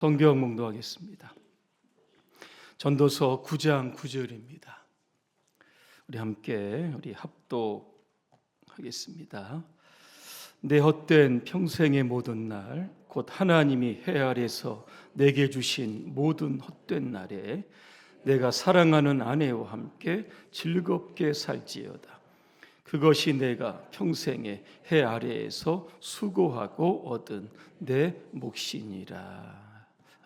성경 몽도하겠습니다. 전도서 9장 9절입니다. 우리 함께 합독하겠습니다. 내 헛된 평생의 모든 날, 곧 하나님이 해 아래서 내게 주신 모든 헛된 날에 내가 사랑하는 아내와 함께 즐겁게 살지어다. 그것이 내가 평생의 해 아래에서 수고하고 얻은 내 몫이니라.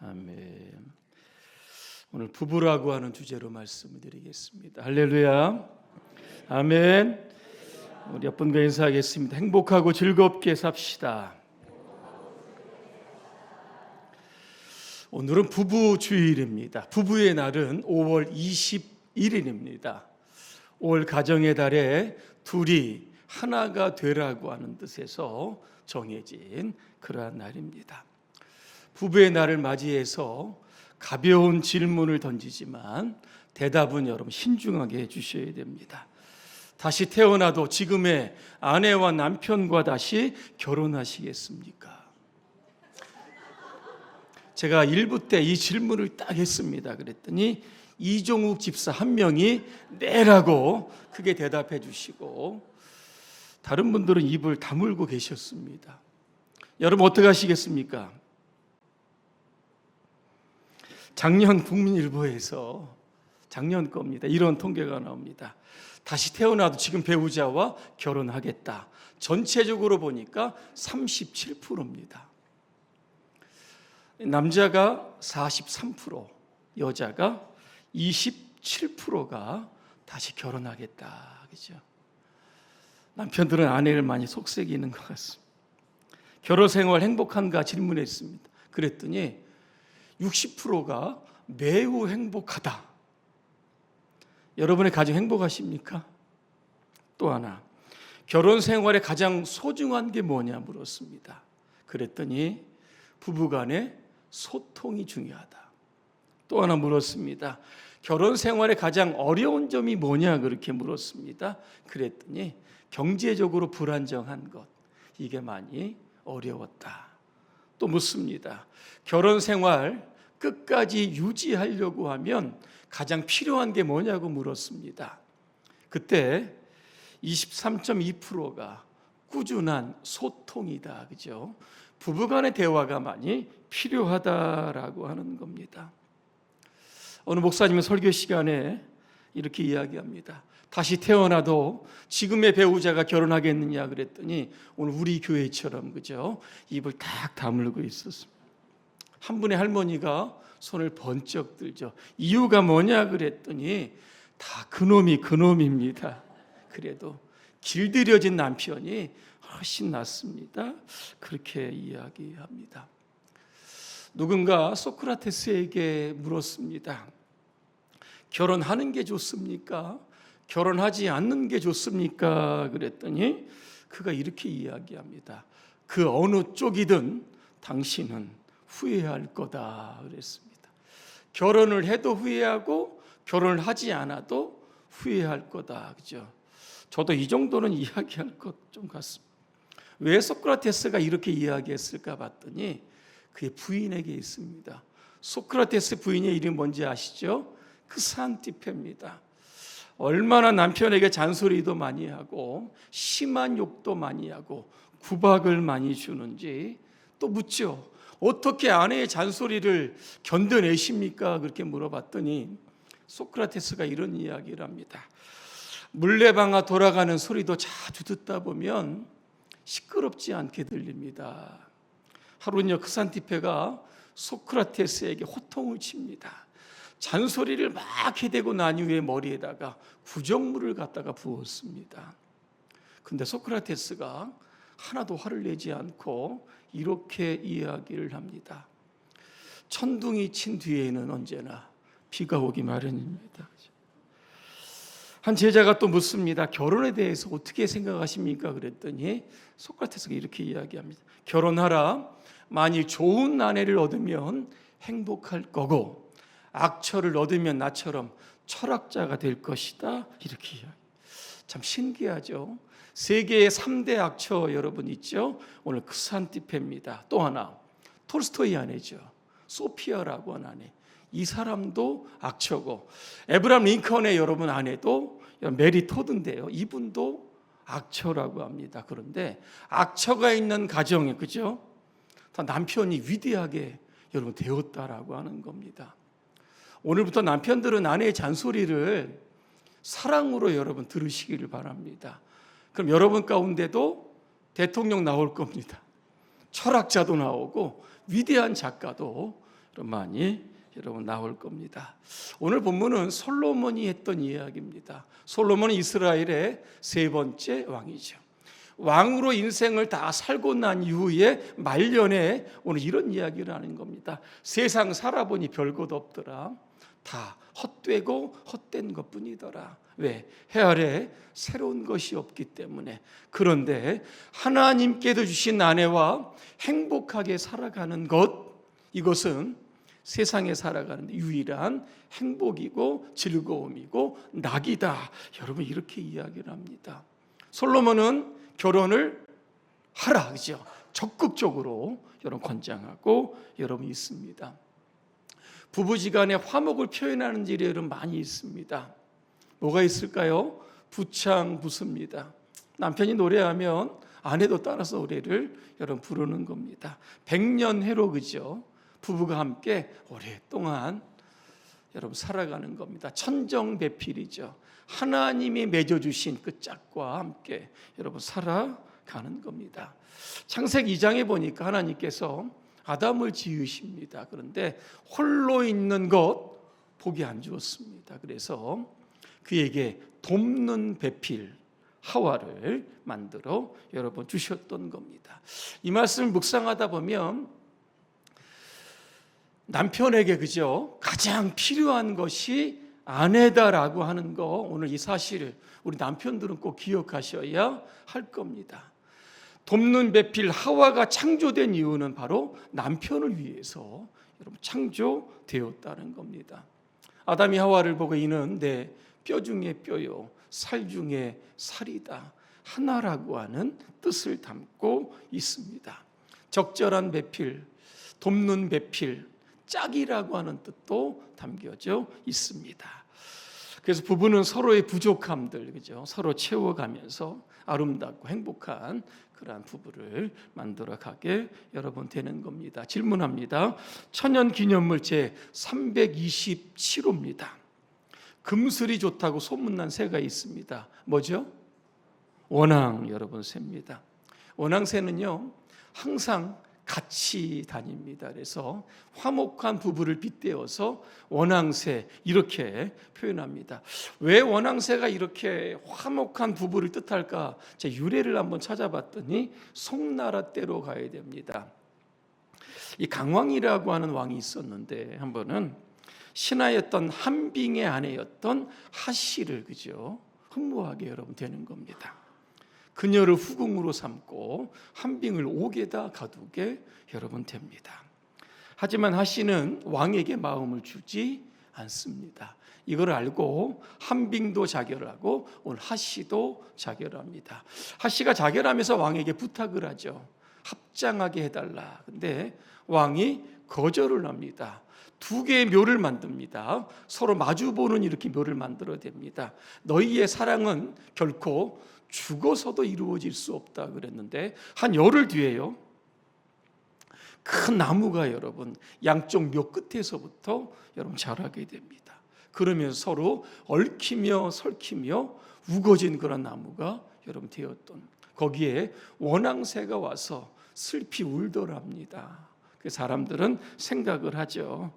아멘. 오늘 부부라고 하는 주제로 말씀을 드리겠습니다. 할렐루야. 아멘. 우리 옆분과 인사하겠습니다. 행복하고 즐겁게 삽시다. 오늘은 부부 주일입니다. 부부의 날은 5월 21일입니다. 5월 가정의 달에 둘이 하나가 되라고 하는 뜻에서 정해진 그러한 날입니다. 부부의 날을 맞이해서 가벼운 질문을 던지지만 대답은 여러분 신중하게 해주셔야 됩니다. 다시 태어나도 지금의 아내와 남편과 다시 결혼하시겠습니까? 제가 1부 때 이 질문을 딱 했습니다. 그랬더니 이종욱 집사 한 명이 네라고 크게 대답해 주시고 다른 분들은 입을 다물고 계셨습니다. 여러분 어떻게 하시겠습니까? 작년 국민일보에서 작년 겁니다. 이런 통계가 나옵니다. 다시 태어나도 지금 배우자와 결혼하겠다. 전체적으로 보니까 37%입니다. 남자가 43%, 여자가 27%가 다시 결혼하겠다. 그죠? 남편들은 아내를 많이 속삭이는 것 같습니다. 결혼 생활 행복한가 질문했습니다. 그랬더니 60%가 매우 행복하다. 여러분의 가정 행복하십니까? 또 하나, 결혼 생활에 가장 소중한 게 뭐냐 물었습니다. 그랬더니 부부간의 소통이 중요하다. 또 하나 물었습니다. 결혼 생활에 가장 어려운 점이 뭐냐 그렇게 물었습니다. 그랬더니 경제적으로 불안정한 것, 이게 많이 어려웠다. 또 묻습니다. 결혼 생활 끝까지 유지하려고 하면 가장 필요한 게 뭐냐고 물었습니다. 그때 23.2%가 꾸준한 소통이다. 그죠? 부부간의 대화가 많이 필요하다라고 하는 겁니다. 어느 목사님은 설교 시간에 이렇게 이야기합니다. 다시 태어나도 지금의 배우자가 결혼하겠느냐 그랬더니 오늘 우리 교회처럼 그죠? 입을 딱 다물고 있었습니다. 한 분의 할머니가 손을 번쩍 들죠. 이유가 뭐냐 그랬더니 다 그놈입니다. 그래도 길들여진 남편이 훨씬 낫습니다. 그렇게 이야기합니다. 누군가 소크라테스에게 물었습니다. 결혼하는 게 좋습니까? 결혼하지 않는 게 좋습니까? 그랬더니 그가 이렇게 이야기합니다. 그 어느 쪽이든 당신은 후회할 거다 그랬습니다. 결혼을 해도 후회하고 결혼을 하지 않아도 후회할 거다. 그죠? 저도 이 정도는 이야기할 것 좀 같습니다. 왜 소크라테스가 이렇게 이야기했을까 봤더니 그의 부인에게 있습니다. 소크라테스 부인의 이름이 뭔지 아시죠? 크산티페입니다. 얼마나 남편에게 잔소리도 많이 하고 심한 욕도 많이 하고 구박을 많이 주는지 또 묻죠. 어떻게 아내의 잔소리를 견뎌내십니까? 그렇게 물어봤더니 소크라테스가 이런 이야기를 합니다. 물레방아 돌아가는 소리도 자주 듣다 보면 시끄럽지 않게 들립니다. 하루는요 크산티페가 소크라테스에게 호통을 칩니다. 잔소리를 막 해대고 난 이후에 머리에다가 구정물을 갖다가 부었습니다. 근데 소크라테스가 하나도 화를 내지 않고 이렇게 이야기를 합니다. 천둥이 친 뒤에는 언제나 비가 오기 마련입니다. 한 제자가 또 묻습니다. 결혼에 대해서 어떻게 생각하십니까? 그랬더니 소크라테스가 이렇게 이야기합니다. 결혼하라. 만일 좋은 아내를 얻으면 행복할 거고 악처를 얻으면 나처럼 철학자가 될 것이다. 이렇게 이야기. 참 신기하죠. 세계의 3대 악처 여러분 있죠? 오늘 크산티페입니다. 또 하나 톨스토이 아내죠. 소피아라고 하는 아내, 이 사람도 악처고, 에브라함 링컨의 여러분 아내도 메리 토드인데요, 이분도 악처라고 합니다. 그런데 악처가 있는 가정에, 그죠? 다 남편이 위대하게 여러분 되었다라고 하는 겁니다. 오늘부터 남편들은 아내의 잔소리를 사랑으로 여러분 들으시기를 바랍니다. 그럼 여러분 가운데도 대통령 나올 겁니다. 철학자도 나오고 위대한 작가도 많이 여러분 나올 겁니다. 오늘 본문은 솔로몬이 했던 이야기입니다. 솔로몬은 이스라엘의 세 번째 왕이죠. 왕으로 인생을 다 살고 난 이후에 말년에 오늘 이런 이야기를 하는 겁니다. 세상 살아보니 별것 없더라. 다 헛되고 헛된 것뿐이더라. 왜? 해 아래 새로운 것이 없기 때문에. 그런데 하나님께서 주신 아내와 행복하게 살아가는 것, 이것은 세상에 살아가는 유일한 행복이고 즐거움이고 낙이다. 여러분 이렇게 이야기를 합니다. 솔로몬은 결혼을 하라, 그죠? 적극적으로 여러분 권장하고 여러분 있습니다. 부부지간에 화목을 표현하는 일이 여러분 많이 있습니다. 뭐가 있을까요? 부창부수입니다. 남편이 노래하면 아내도 따라서 노래를 여러분 부르는 겁니다. 백년해로, 그죠? 부부가 함께 오랫동안 여러분 살아가는 겁니다. 천정배필이죠. 하나님이 맺어주신 그 짝과 함께 여러분 살아가는 겁니다. 창세기 2장에 보니까 하나님께서 아담을 지으십니다. 그런데 홀로 있는 것 보기 안 주었습니다. 그래서 그에게 돕는 배필 하와를 만들어 여러분 주셨던 겁니다. 이 말씀을 묵상하다 보면 남편에게, 그죠? 가장 필요한 것이 아내다라고 하는 거, 오늘 이 사실을 우리 남편들은 꼭 기억하셔야 할 겁니다. 돕는 배필 하와가 창조된 이유는 바로 남편을 위해서 여러분 창조되었다는 겁니다. 아담이 하와를 보고 이는 내 뼈 중에 뼈요 살 중에 살이다, 하나라고 하는 뜻을 담고 있습니다. 적절한 배필, 돕는 배필, 짝이라고 하는 뜻도 담겨져 있습니다. 그래서 부부는 서로의 부족함들, 그죠? 서로 채워가면서 아름답고 행복한 그러한 부부를 만들어가게 여러분 되는 겁니다. 질문합니다. 천연기념물 제 327호입니다. 금슬이 좋다고 소문난 새가 있습니다. 뭐죠? 원앙 여러분 새입니다. 원앙새는요 항상 같이 다닙니다. 그래서 화목한 부부를 빗대어서 원앙새 이렇게 표현합니다. 왜 원앙새가 이렇게 화목한 부부를 뜻할까? 제가 유래를 한번 찾아봤더니 송나라 때로 가야 됩니다. 이 강왕이라고 하는 왕이 있었는데 한 번은 신하였던 한빙의 아내였던 하씨를, 그죠? 흠모하게 여러분 되는 겁니다. 그녀를 후궁으로 삼고 한빙을 옥에다 가두게 여러분 됩니다. 하지만 하씨는 왕에게 마음을 주지 않습니다. 이걸 알고 한빙도 자결하고 오늘 하씨도 자결합니다. 하씨가 자결하면서 왕에게 부탁을 하죠. 합장하게 해달라. 근데 왕이 거절을 합니다. 두 개의 묘를 만듭니다. 서로 마주보는 이렇게 묘를 만들어야 됩니다. 너희의 사랑은 결코 죽어서도 이루어질 수 없다 그랬는데 한 열흘 뒤에요, 큰 나무가 여러분 양쪽 묘 끝에서부터 여러분 자라게 됩니다. 그러면서 서로 얽히며 설키며 우거진 그런 나무가 여러분 되었던, 거기에 원앙새가 와서 슬피 울더랍니다. 그 사람들은 생각을 하죠.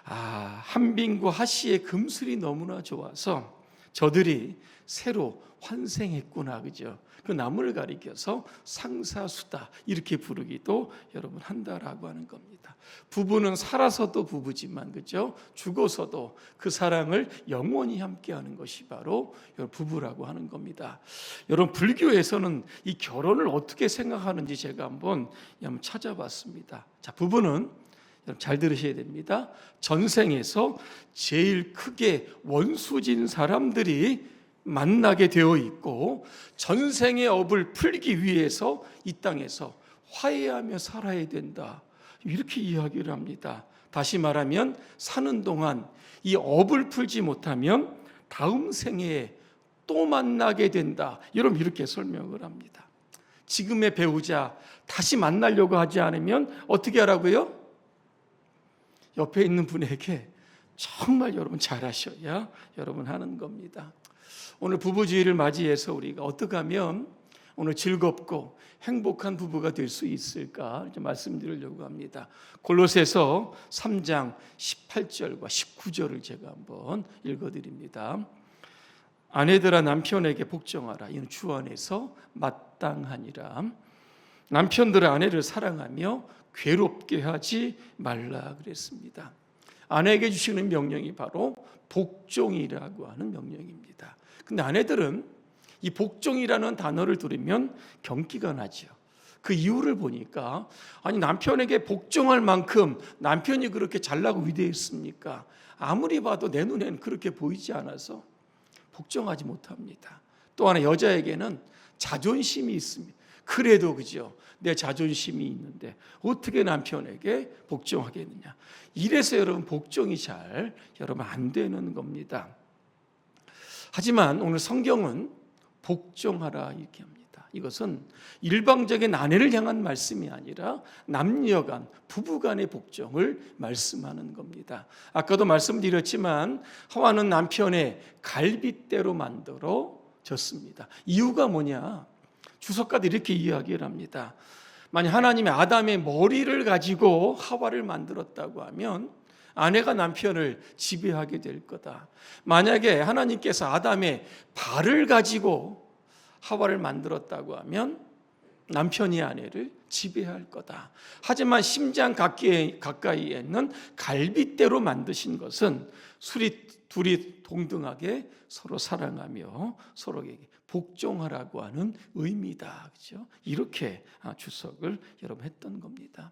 한빙과 하씨의 금슬이 너무나 좋아서 저들이 새로 환생했구나, 그죠? 그 나무를 가리켜서 상사수다 이렇게 부르기도 여러분 한다라고 하는 겁니다. 부부는 살아서도 부부지만, 그죠? 죽어서도 그 사랑을 영원히 함께하는 것이 바로 부부라고 하는 겁니다. 여러분 불교에서는 이 결혼을 어떻게 생각하는지 제가 한번 찾아봤습니다. 자, 부부는 여러분 잘 들으셔야 됩니다. 전생에서 제일 크게 원수진 사람들이 만나게 되어 있고 전생의 업을 풀기 위해서 이 땅에서 화해하며 살아야 된다, 이렇게 이야기를 합니다. 다시 말하면 사는 동안 이 업을 풀지 못하면 다음 생애에 또 만나게 된다. 여러분 이렇게 설명을 합니다. 지금의 배우자 다시 만나려고 하지 않으면 어떻게 하라고요? 옆에 있는 분에게 정말 여러분 잘하셔야 여러분 하는 겁니다. 오늘 부부주의를 맞이해서 우리가 어떻게 하면 오늘 즐겁고 행복한 부부가 될 수 있을까 말씀드리려고 합니다. 골로새서 3장 18절과 19절을 제가 한번 읽어드립니다. 아내들아 남편에게 복종하라. 이는 주 안에서 마땅하니라. 남편들아 아내를 사랑하며 괴롭게 하지 말라 그랬습니다. 아내에게 주시는 명령이 바로 복종이라고 하는 명령입니다. 근데 아내들은 이 복종이라는 단어를 들으면 경기가 나죠. 그 이유를 보니까 아니 남편에게 복종할 만큼 남편이 그렇게 잘나고 위대했습니까? 아무리 봐도 내 눈에는 그렇게 보이지 않아서 복종하지 못합니다. 또 하나 여자에게는 자존심이 있습니다. 그래도 그죠? 내 자존심이 있는데 어떻게 남편에게 복종하겠느냐? 이래서 여러분 복종이 잘 여러분 안 되는 겁니다. 하지만 오늘 성경은 복종하라 이렇게 합니다. 이것은 일방적인 아내를 향한 말씀이 아니라 남녀간 부부간의 복종을 말씀하는 겁니다. 아까도 말씀드렸지만 하와는 남편의 갈빗대로 만들어졌습니다. 이유가 뭐냐? 주석가도 이렇게 이야기를 합니다. 만약 하나님이 아담의 머리를 가지고 하와를 만들었다고 하면 아내가 남편을 지배하게 될 거다. 만약에 하나님께서 아담의 발을 가지고 하와를 만들었다고 하면 남편이 아내를 지배할 거다. 하지만 심장 가까이에 있는 갈빗대로 만드신 것은 둘이 동등하게 서로 사랑하며 서로에게 복종하라고 하는 의미다. 그렇죠? 이렇게 주석을 여러분 했던 겁니다.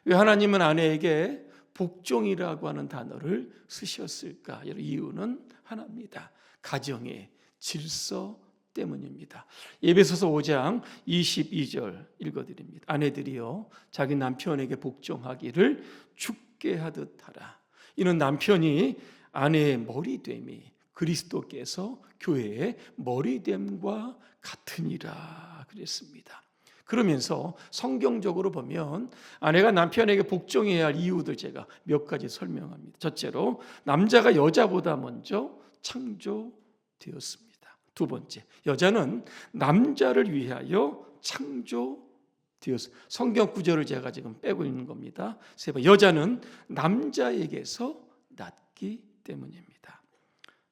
왜 하나님은 아내에게 복종이라고 하는 단어를 쓰셨을까? 이유는 하나입니다. 가정의 질서 때문입니다. 에베소서 5장 22절 읽어드립니다. 아내들이여 자기 남편에게 복종하기를 죽게 하듯 하라. 이는 남편이 아내의 머리됨이 그리스도께서 교회의 머리됨과 같으니라 그랬습니다. 그러면서 성경적으로 보면 아내가 남편에게 복종해야 할 이유들 제가 몇 가지 설명합니다. 첫째로 남자가 여자보다 먼저 창조되었습니다. 두 번째, 여자는 남자를 위하여 창조되었습니다. 성경 구절을 제가 지금 빼고 있는 겁니다. 세 번째, 여자는 남자에게서 났기 때문입니다.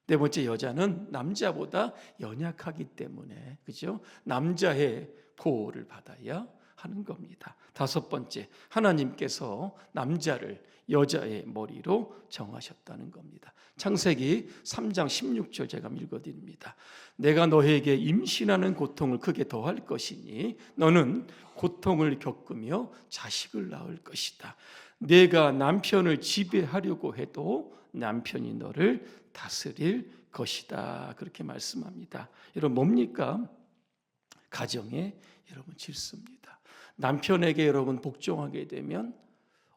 네 번째, 여자는 남자보다 연약하기 때문에 그죠? 남자의 보호를 받아야 하는 겁니다. 다섯 번째, 하나님께서 남자를 여자의 머리로 정하셨다는 겁니다. 창세기 3장 16절 제가 읽어드립니다. 내가 너에게 임신하는 고통을 크게 더할 것이니 너는 고통을 겪으며 자식을 낳을 것이다. 내가 남편을 지배하려고 해도 남편이 너를 다스릴 것이다. 그렇게 말씀합니다. 여러분 뭡니까? 가정의 여러분 질서입니다. 남편에게 여러분 복종하게 되면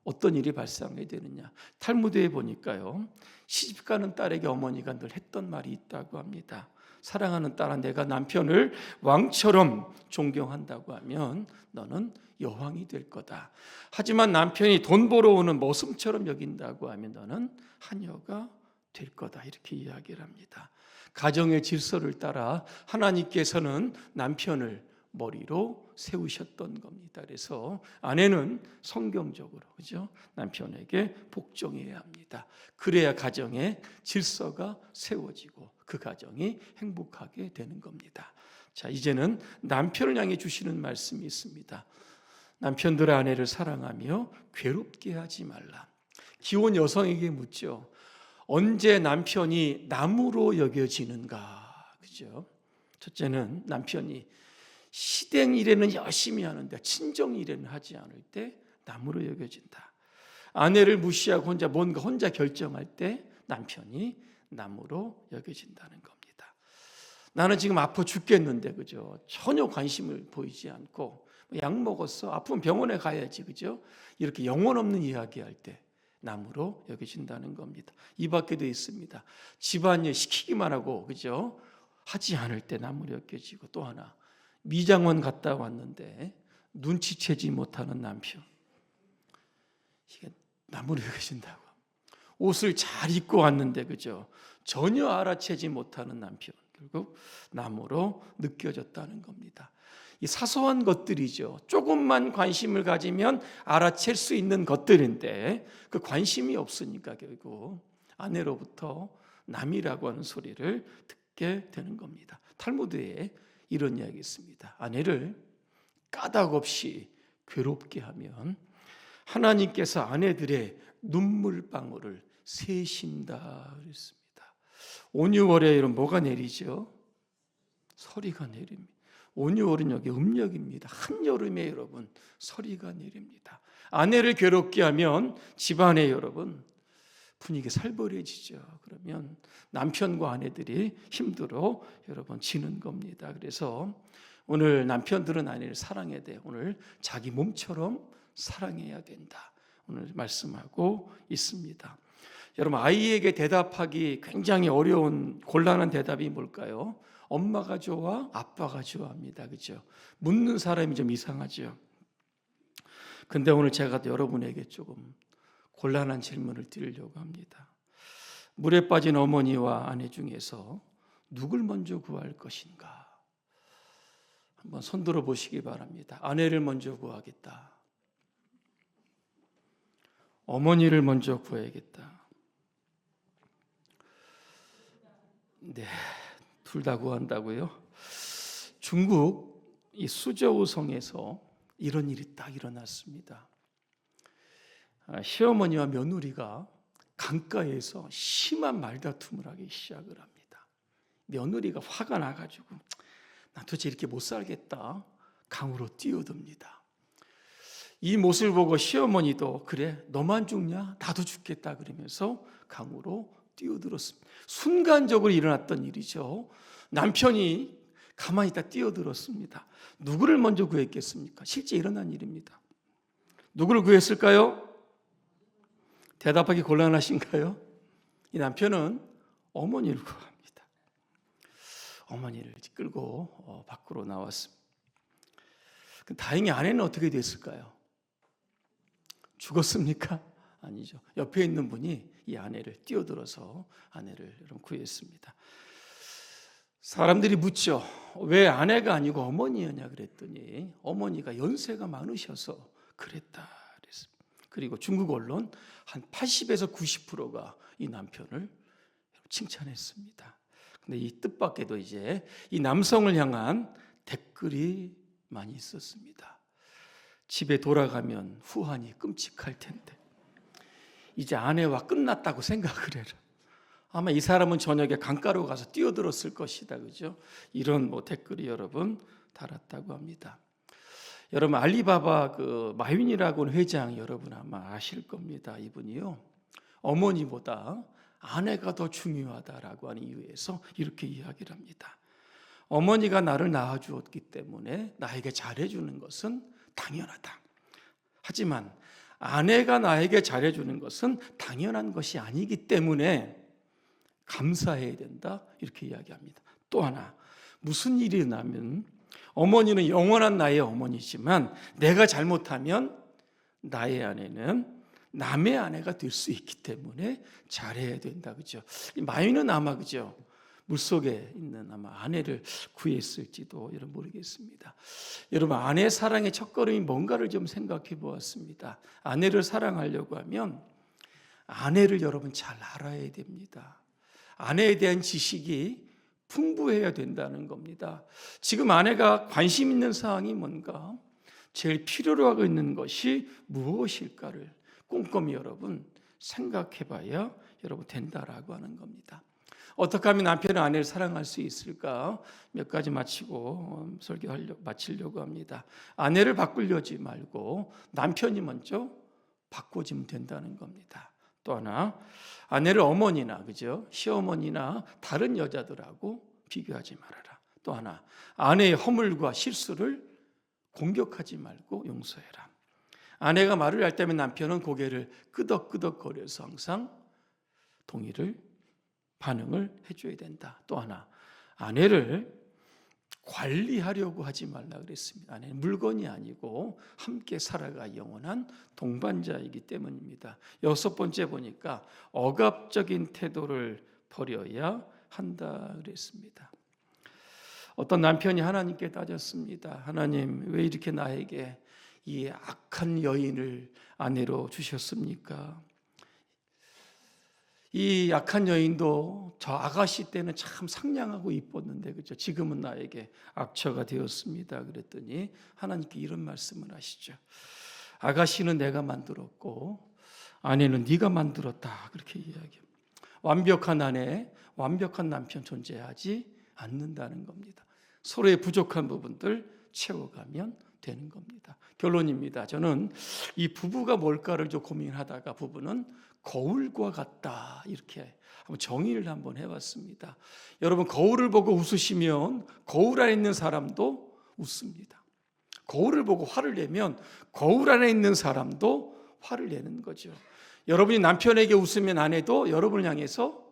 어떤 일이 발생하게 되느냐? 탈무드에 보니까요, 시집가는 딸에게 어머니가 늘 했던 말이 있다고 합니다. 사랑하는 딸아, 내가 남편을 왕처럼 존경한다고 하면 너는 여왕이 될 거다. 하지만 남편이 돈 벌어오는 머슴처럼 여긴다고 하면 너는 하녀가 될 거다. 이렇게 이야기를 합니다. 가정의 질서를 따라 하나님께서는 남편을 머리로 세우셨던 겁니다. 그래서 아내는 성경적으로 그죠? 남편에게 복종해야 합니다. 그래야 가정의 질서가 세워지고 그 가정이 행복하게 되는 겁니다. 자, 이제는 남편을 향해 주시는 말씀이 있습니다. 남편들의 아내를 사랑하며 괴롭게 하지 말라. 기혼 여성에게 묻죠. 언제 남편이 남으로 여겨지는가? 그죠? 첫째는 남편이 시댁 일에는 열심히 하는데 친정 일에는 하지 않을 때 남으로 여겨진다. 아내를 무시하고 혼자 결정할 때 남편이 남으로 여겨진다는 겁니다. 나는 지금 아파 죽겠는데 그죠? 전혀 관심을 보이지 않고 약 먹었어? 아프면 병원에 가야지 그죠? 이렇게 영혼 없는 이야기할 때 남으로 여겨진다는 겁니다. 이 밖에도 있습니다. 집안일 시키기만 하고, 그죠? 하지 않을 때 남으로 여겨지고, 또 하나, 미장원 갔다 왔는데 눈치채지 못하는 남편. 이게 남으로 여겨진다고. 옷을 잘 입고 왔는데, 그죠? 전혀 알아채지 못하는 남편. 결국 남으로 느껴졌다는 겁니다. 이 사소한 것들이죠. 조금만 관심을 가지면 알아챌 수 있는 것들인데 그 관심이 없으니까 결국 아내로부터 남이라고 하는 소리를 듣게 되는 겁니다. 탈무드에 이런 이야기 있습니다. 아내를 까닭 없이 괴롭게 하면 하나님께서 아내들의 눈물방울을 세신다 그랬습니다. 온유월에 이런 뭐가 내리죠? 서리가 내립니다. 온유월은 여기 음력입니다. 한여름에 여러분 서리가 내립니다. 아내를 괴롭게 하면 집안에 여러분 분위기 살벌해지죠. 그러면 남편과 아내들이 힘들어 여러분 지는 겁니다. 그래서 오늘 남편들은 아내를 사랑해야 돼요. 오늘 자기 몸처럼 사랑해야 된다. 오늘 말씀하고 있습니다. 여러분 아이에게 대답하기 굉장히 어려운 곤란한 대답이 뭘까요? 엄마가 좋아? 아빠가 좋아합니다. 그렇죠? 묻는 사람이 좀 이상하죠. 근데 오늘 제가 여러분에게 조금 곤란한 질문을 드리려고 합니다. 물에 빠진 어머니와 아내 중에서 누굴 먼저 구할 것인가? 한번 손들어 보시기 바랍니다. 아내를 먼저 구하겠다. 어머니를 먼저 구해야겠다. 네, 둘 다 구한다고요? 중국 이 수저우 성에서 이런 일이 딱 일어났습니다. 시어머니와 며느리가 강가에서 심한 말다툼을 하기 시작을 합니다. 며느리가 화가 나가지고 나 도대체 이렇게 못 살겠다 강으로 뛰어듭니다. 이 모습을 보고 시어머니도 그래 너만 죽냐 나도 죽겠다 그러면서 강으로 뛰어들었습니다. 순간적으로 일어났던 일이죠. 남편이 가만히 있다 뛰어들었습니다. 누구를 먼저 구했겠습니까? 실제 일어난 일입니다. 누구를 구했을까요? 대답하기 곤란하신가요? 이 남편은 어머니를 구합니다. 어머니를 끌고 밖으로 나왔습니다. 다행히 아내는 어떻게 됐을까요? 죽었습니까? 아니죠. 옆에 있는 분이 이 아내를 뛰어들어서 아내를 구했습니다. 사람들이 묻죠. 왜 아내가 아니고 어머니였냐 그랬더니 어머니가 연세가 많으셔서 그랬다 그랬습니다. 그리고 중국 언론 한 80에서 90%가 이 남편을 칭찬했습니다. 근데 이 뜻밖에도 이제 이 남성을 향한 댓글이 많이 있었습니다. 집에 돌아가면 후환이 끔찍할 텐데 이제 아내와 끝났다고 생각을 해라. 아마 이 사람은 저녁에 강가로 가서 뛰어들었을 것이다. 그죠? 이런 댓글이 여러분 달았다고 합니다. 여러분 알리바바 마윈이라고 하는 회장 여러분 아마 아실 겁니다. 이분이요. 어머니보다 아내가 더 중요하다라고 하는 이유에서 이렇게 이야기를 합니다. 어머니가 나를 낳아주었기 때문에 나에게 잘해주는 것은 당연하다. 하지만 아내가 나에게 잘해주는 것은 당연한 것이 아니기 때문에 감사해야 된다. 이렇게 이야기합니다. 또 하나 무슨 일이 나면 어머니는 영원한 나의 어머니지만 내가 잘못하면 나의 아내는 남의 아내가 될 수 있기 때문에 잘해야 된다. 그죠? 마윈은 아마 그죠? 물속에 있는 아마 아내를 구했을지도 여러분 모르겠습니다. 여러분 아내 사랑의 첫걸음이 뭔가를 좀 생각해 보았습니다. 아내를 사랑하려고 하면 아내를 여러분 잘 알아야 됩니다. 아내에 대한 지식이 풍부해야 된다는 겁니다. 지금 아내가 관심 있는 사항이 뭔가, 제일 필요로 하고 있는 것이 무엇일까를 꼼꼼히 여러분 생각해 봐야 여러분 된다라고 하는 겁니다. 어떻게 하면 남편은 아내를 사랑할 수 있을까? 몇 가지 마치고 마치려고 합니다. 아내를 바꾸려지 말고 남편이 먼저 바꿔지면 된다는 겁니다. 또 하나, 아내를 어머니나 그죠? 시어머니나 다른 여자들하고 비교하지 말아라. 또 하나, 아내의 허물과 실수를 공격하지 말고 용서해라. 아내가 말을 할 때면 남편은 고개를 끄덕끄덕거려서 항상 동의를 반응을 해줘야 된다. 또 하나, 아내를 관리하려고 하지 말라 그랬습니다. 아내는 물건이 아니고 함께 살아가 영원한 동반자이기 때문입니다. 여섯 번째 보니까 억압적인 태도를 버려야 한다 그랬습니다. 어떤 남편이 하나님께 따졌습니다. 하나님, 왜 이렇게 나에게 이 악한 여인을 아내로 주셨습니까? 이 약한 여인도 저 아가씨 때는 참 상냥하고 이뻤는데, 그죠? 지금은 나에게 악처가 되었습니다. 그랬더니 하나님께 이런 말씀을 하시죠. 아가씨는 내가 만들었고 아내는 네가 만들었다. 그렇게 이야기합니다. 완벽한 아내, 완벽한 남편 존재하지 않는다는 겁니다. 서로의 부족한 부분들 채워가면 되는 겁니다. 결론입니다. 저는 이 부부가 뭘까를 좀 고민하다가 부부는 거울과 같다, 이렇게 한번 정의를 한번 해봤습니다. 여러분, 거울을 보고 웃으시면 거울 안에 있는 사람도 웃습니다. 거울을 보고 화를 내면 거울 안에 있는 사람도 화를 내는 거죠. 여러분이 남편에게 웃으면 아내도 여러분을 향해서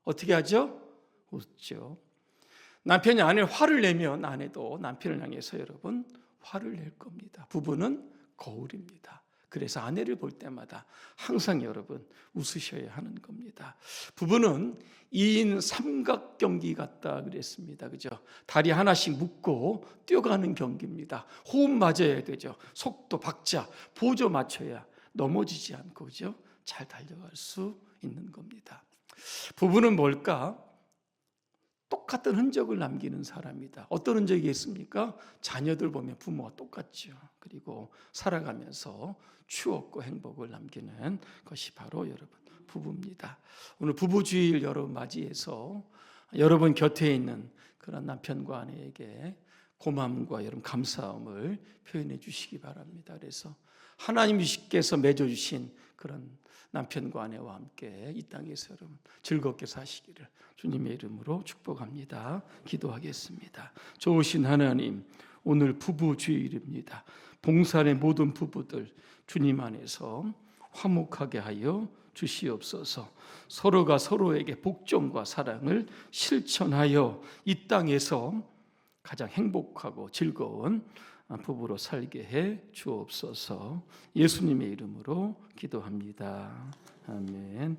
어떻게 하죠? 웃죠. 남편이 아내를 화를 내면 아내도 남편을 향해서 여러분 화를 낼 겁니다. 부부는 거울입니다. 그래서 아내를 볼 때마다 항상 여러분 웃으셔야 하는 겁니다. 부부는 2인 삼각경기 같다 그랬습니다. 그죠? 다리 하나씩 묶고 뛰어가는 경기입니다. 호흡 맞아야 되죠. 속도, 박자, 보조 맞춰야 넘어지지 않고, 그죠? 잘 달려갈 수 있는 겁니다. 부부는 뭘까? 똑같은 흔적을 남기는 사람이다. 어떤 흔적이 있습니까? 자녀들 보면 부모와 똑같죠. 그리고 살아가면서 추억과 행복을 남기는 것이 바로 여러분 부부입니다. 오늘 부부주일 여러분 맞이해서 여러분 곁에 있는 그런 남편과 아내에게 고마움과 여러분 감사함을 표현해 주시기 바랍니다. 그래서 하나님께서 맺어주신 그런 남편과 아내와 함께 이 땅에서 여러분 즐겁게 사시기를 주님의 이름으로 축복합니다. 기도하겠습니다. 좋으신 하나님, 오늘 부부 주일입니다. 봉산의 모든 부부들 주님 안에서 화목하게 하여 주시옵소서. 서로가 서로에게 복종과 사랑을 실천하여 이 땅에서 가장 행복하고 즐거운 부부로 살게 해 주옵소서. 예수님의 이름으로 기도합니다. 아멘.